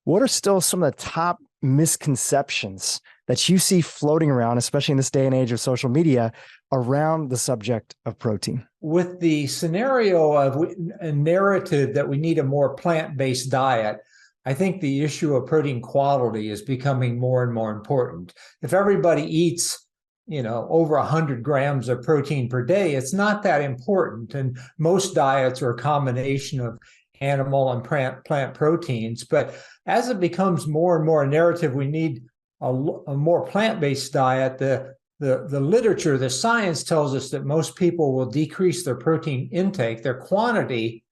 What are still some of the top misconceptions that you see floating around, especially in this day and age of social media, around the subject of protein? With the scenario of a narrative that we need a more plant-based diet, I think the issue of protein quality is becoming more and more important. If everybody eats, over 100 grams of protein per day, it's not that important. And most diets are a combination of animal and plant proteins. But as it becomes more and more a narrative, we need a more plant-based diet. The literature, the science tells us that most people will decrease their protein intake, their quantity,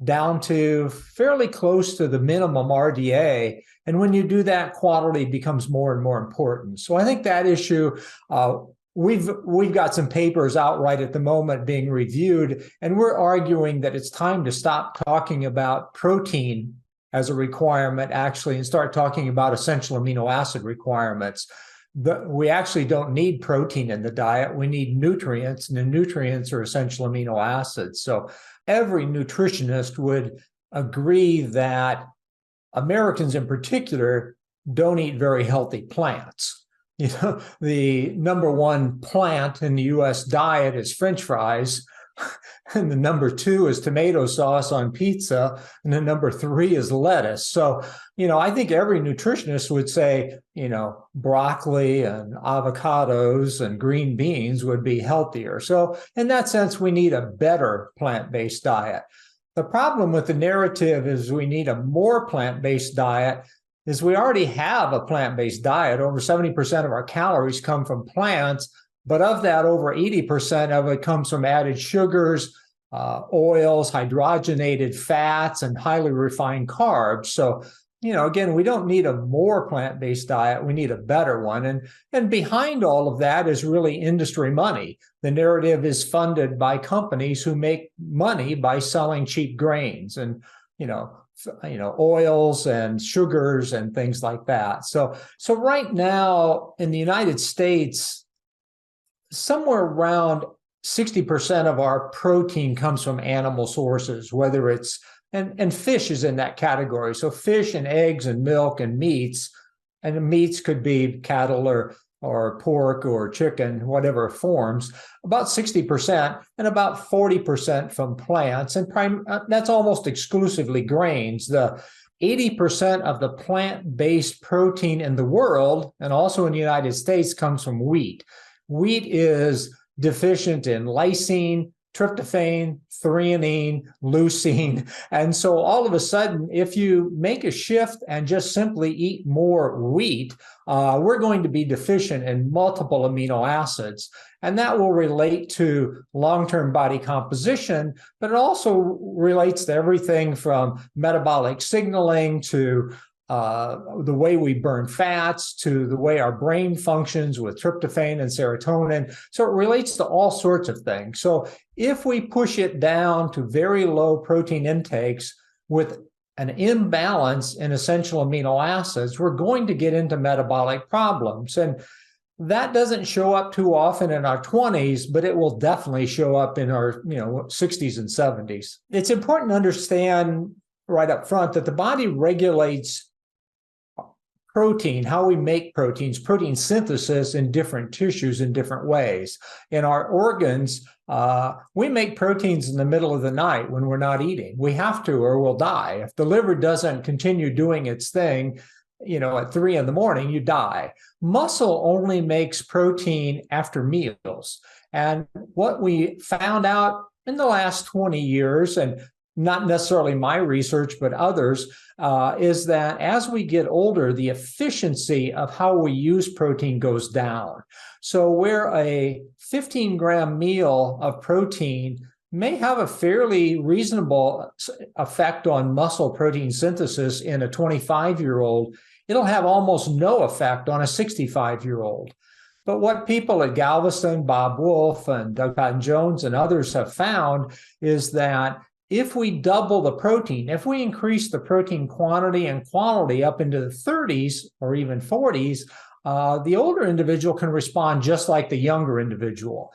down to fairly close to the minimum RDA. And when you do that, quality becomes more and more important. So I think that issue, we've got some papers out right at the moment being reviewed, and we're arguing that it's time to stop talking about protein as a requirement, actually, and start talking about essential amino acid requirements. We actually don't need protein in the diet. We need nutrients, and the nutrients are essential amino acids. So every nutritionist would agree that Americans in particular don't eat very healthy plants. The number one plant in the US diet is French fries, and the number two is tomato sauce on pizza, and the number three is lettuce. So, I think every nutritionist would say, broccoli and avocados and green beans would be healthier. So in that sense, we need a better plant-based diet. The problem with the narrative is we need a more plant-based diet is we already have a plant-based diet. Over 70% of our calories come from plants, but of that, over 80% of it comes from added sugars, oils, hydrogenated fats, and highly refined carbs. So, again, we don't need a more plant-based diet. We need a better one. And behind all of that is really industry money. The narrative is funded by companies who make money by selling cheap grains and, oils and sugars and things like that. So right now in the United States, somewhere around 60% of our protein comes from animal sources, whether it's, and fish is in that category. So fish and eggs and milk and meats, and the meats could be cattle or pork or chicken, whatever forms, about 60%, and about 40% from plants. And that's almost exclusively grains. The 80% of the plant-based protein in the world, and also in the United States, comes from wheat. Wheat is deficient in lysine, tryptophan, threonine, leucine. And so all of a sudden, if you make a shift and just simply eat more wheat, we're going to be deficient in multiple amino acids. And that will relate to long-term body composition, but it also relates to everything from metabolic signaling to the way we burn fats, to the way our brain functions with tryptophan and serotonin. So it relates to all sorts of things. So if we push it down to very low protein intakes with an imbalance in essential amino acids, we're going to get into metabolic problems. And that doesn't show up too often in our 20s, but it will definitely show up in our 60s and 70s. It's important to understand right up front that the body regulates protein, how we make proteins, protein synthesis in different tissues in different ways. In our organs, we make proteins in the middle of the night when we're not eating. We have to, or we'll die. If the liver doesn't continue doing its thing, at 3 a.m, you die. Muscle only makes protein after meals. And what we found out in the last 20 years, and not necessarily my research, but others, is that as we get older, the efficiency of how we use protein goes down. So where a 15-gram meal of protein may have a fairly reasonable effect on muscle protein synthesis in a 25-year-old, it'll have almost no effect on a 65-year-old. But what people at Galveston, Bob Wolf, and Doug Patton Jones and others have found is that if we double the protein, if we increase the protein quantity and quality up into the 30s or even 40s, the older individual can respond just like the younger individual.